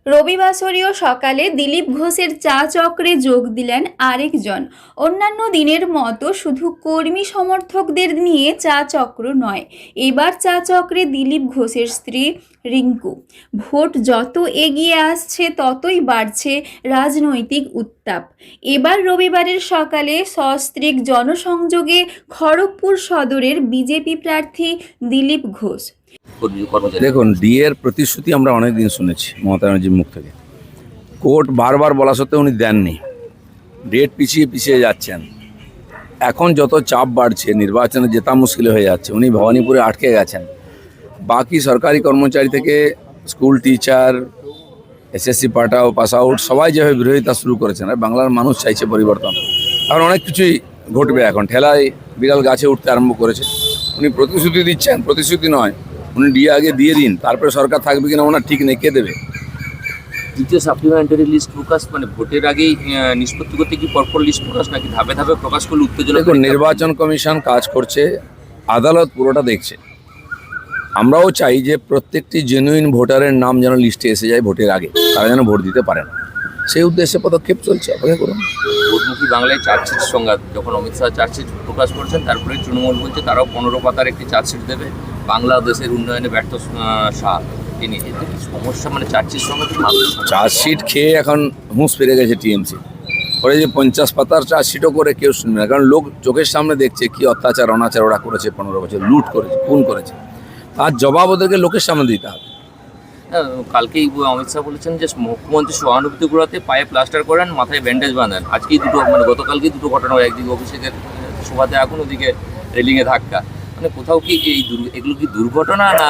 রবিবাসরীয় সকালে দিলীপ ঘোষের চা চক্রে যোগ দিলেন আরেকজন। অন্যান্য দিনের মতো শুধু কর্মী সমর্থকদের নিয়ে চা চক্র নয়, এবার চা চক্রে দিলীপ ঘোষের স্ত্রী রিঙ্কু। ভোট যত এগিয়ে আসছে ততই বাড়ছে রাজনৈতিক উত্তাপ। এবার রবিবারের সকালে সস্ত্রীক জনসংযোগে খড়গপুর সদরের বিজেপি প্রার্থী দিলীপ ঘোষ। দেখুন, ডিএর প্রতিশ্রুতি আমরা অনেকদিন শুনেছি মমতা ব্যানার্জির মুখ থেকে। কোর্ট বারবার বলা সত্ত্বেও উনি দেননি, ডেট পিছিয়ে পিছিয়ে যাচ্ছেন। এখন যত চাপ বাড়ছে, নির্বাচনে জেতা মুশকিল হয়ে যাচ্ছে, উনি ভবানীপুরে আটকে গেছেন। বাকি সরকারি কর্মচারী থেকে school teacher, SSC pass out সবাই যেভাবে বিরোধিতা শুরু করেছেন, আর বাংলার মানুষ চাইছে পরিবর্তন। কারণ অনেক কিছুই ঘটবে। এখন ঠেলায় বিড়াল গাছে উঠতে আরম্ভ করেছে। উনি প্রতিশ্রুতি দিচ্ছেন, প্রতিশ্রুতি নয়, উনি ডিএ আগে দিয়ে দিন, তারপরে সরকার থাকবে কিনা ওনার ঠিক নেই, কে দেবে? দ্বিতীয় সাপ্লিমেন্টারি লিস্ট প্রকাশ মানে ভোটের আগেই নিষ্পত্তি করতে কি পরপর লিস্ট প্রকাশ, নাকি ধাপে ধাপে প্রকাশ করলে উত্তেজনা? দেখুন, নির্বাচন কমিশন কাজ করছে, আদালত পুরোটা দেখছে। আমরাও চাই যে প্রত্যেকটি জেনুইন ভোটারের নাম যেন লিস্টে এসে যায় ভোটের আগে, তারা যেন ভোট দিতে পারেন। সেই উদ্দেশ্যে পদক্ষেপ চলছে, অপেক্ষা করুন। ভোটমুখী বাংলায় চার্জশিট সংঘাত, যখন অমিত শাহ চার্জশিট প্রকাশ করছেন, তারপরে তৃণমূল বলছে তারাও 15 পাতার একটি চার্জশিট দেবে। বাংলাদেশের উন্নয়নে ব্যর্থ শাহ তিনি, এতে কি সমস্যা? মানে চার্জশিট সংঘাত, চার্জশিট খেয়ে এখন হুঁশ ফিরে গেছে টিএমসি। পরে যে 50 পাতার চার্জশিটও করে কেউ শুনবে না, কারণ লোক চোখের সামনে দেখছে কি অত্যাচার অনাচার ওরা করেছে, 15 বছর লুট করেছে, খুন করেছে। তার জবাব ওদেরকে লোকের সামনে দিতে হবে। কালকেই অমিত শাহ বলেছেন যে মুখ্যমন্ত্রী সহানুভূতি গুলোতে পায়ে প্লাস্টার করেন, মাথায় ব্যান্ডেজ বাঁধেন। আজকেই দুটো, মানে গতকালকেই দুটো ঘটনা হয়, একদিকে অভিষেকের সভাতে আগুন, ওদিকে রেলিংয়ে ধাক্কা। মানে কোথাও কি এগুলো কি দুর্ঘটনা, না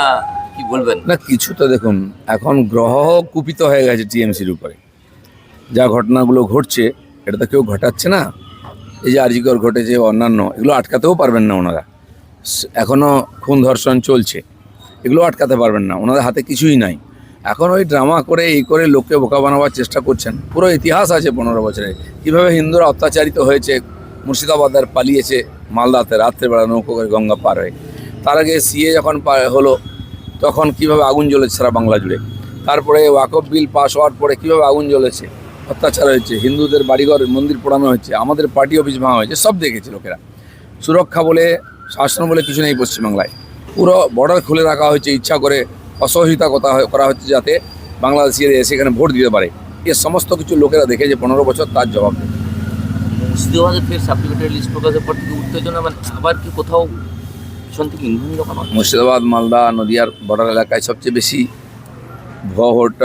কি বলবেন? না, কিছু তো দেখুন, এখন গ্রহ কুপিত হয়ে গেছে টিএমসির উপরে। যা ঘটনাগুলো ঘটছে এটা তো কেউ ঘটাচ্ছে না। এই যে আরজিকর ঘটেছে, অন্যান্য, এগুলো আটকাতেও পারবেন না ওনারা। এখনও খুন ধর্ষণ চলছে, এগুলো আটকাতে পারবেন না, ওনাদের হাতে কিছুই নাই। এখন ওই ড্রামা করে এই করে লোককে বোকা বানাবার চেষ্টা করছেন। পুরো ইতিহাস আছে 15 বছরে কীভাবে হিন্দুরা অত্যাচারিত হয়েছে। মুর্শিদাবাদের পালিয়েছে মালদাতে রাত্রেবেলা নৌকো করে গঙ্গা পার হয়ে। তার আগে সিএ যখন হলো তখন কিভাবে আগুন জ্বলেছে সারা বাংলা জুড়ে। তারপরে ওয়াকফ বিল পাস হওয়ার পরে কীভাবে আগুন জ্বলেছে, অত্যাচার হয়েছে, হিন্দুদের বাড়িঘর মন্দির পোড়ানো হয়েছে, আমাদের পার্টি অফিস ভাঙা হয়েছে, সব দেখেছে লোকেরা। সুরক্ষা বলে, শাসন বলে কিছু নেই পশ্চিমবাংলায়। পুরো বর্ডার খুলে রাখা হয়েছে ইচ্ছা করে, অসহযোগিতা করা হচ্ছে যাতে বাংলাদেশিরা এসে এখানে ভোট দিতে পারে। এ সমস্ত কিছু লোকেরা দেখেছে 15 বছর, তার জবাব দেবে। মুর্শিদাবাদে ফের সাপ্লিমেন্টারি লিস্ট প্রকাশের পর থেকে উত্তেজনা, মানে আবার কি কোথাও পিছন থেকে ইন্ধন দোকান? মুর্শিদাবাদ, মালদা, নদিয়ার বর্ডার এলাকায় সবচেয়ে বেশি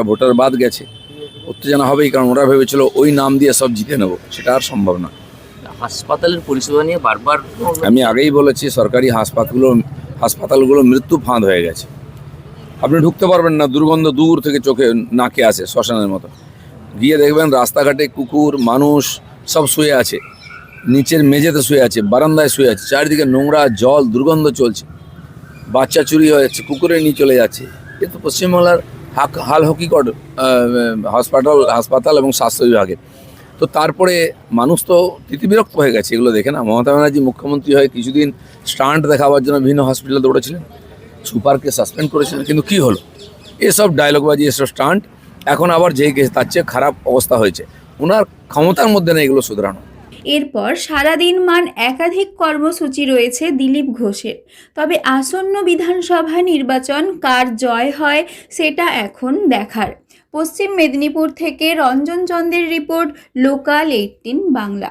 ভোটার বাদ গেছে। উত্তেজনা হবেই, কারণ ওরা ভেবেছিল ওই নাম দিয়ে সব জিতে নেব, সেটা আর সম্ভব না। হাসপাতালের পরিষেবা নিয়ে বারবার আমি আগেই বলেছি, সরকারি হাসপাতালগুলো মৃত্যু ফাঁদ হয়ে গেছে। আপনি ঢুকতে পারবেন না, দুর্গন্ধ দূর থেকে চোখে নাকে আসে, শ্মশানের মতো। গিয়ে দেখবেন রাস্তাঘাটে কুকুর, মানুষ সব শুয়ে আছে, নিচের মেঝেতে শুয়ে আছে, বারান্দায় শুয়ে আছে, চারিদিকে নোংরা জল, দুর্গন্ধ চলছে, বাচ্চা চুরি হয়ে যাচ্ছে, কুকুরে নিয়ে চলে যাচ্ছে। এ তো পশ্চিমবাংলার হাল হকিকট হাসপাতাল এবং স্বাস্থ্য বিভাগের। তো তারপরে মানুষ তো তিতিবিরক্ত হয়ে গেছে এগুলো দেখে না। মমতা ব্যানার্জি মুখ্যমন্ত্রী হয়ে কিছুদিন স্টান্ট দেখাবার জন্য বিভিন্ন হসপিটালে দৌড়েছিলেন, সুপারকে সাসপেন্ড করেছিলেন, কিন্তু কি হলো? এসব ডায়লগবাজি, এসব স্টান্ট। এখন আবার যেই কেস তার চেয়ে খারাপ অবস্থা হয়েছে। ওনার ক্ষমতার মধ্যে নেই এগুলো শুধরানো। এরপর সারাদিন একাধিক কর্মসূচি রয়েছে দিলীপ ঘোষের। তবে আসন্ন বিধানসভা নির্বাচন কার জয় হয় সেটা এখন দেখার। পশ্চিম মেদিনীপুর থেকে রঞ্জন চন্দ্রের রিপোর্ট, লোকাল 18 বাংলা।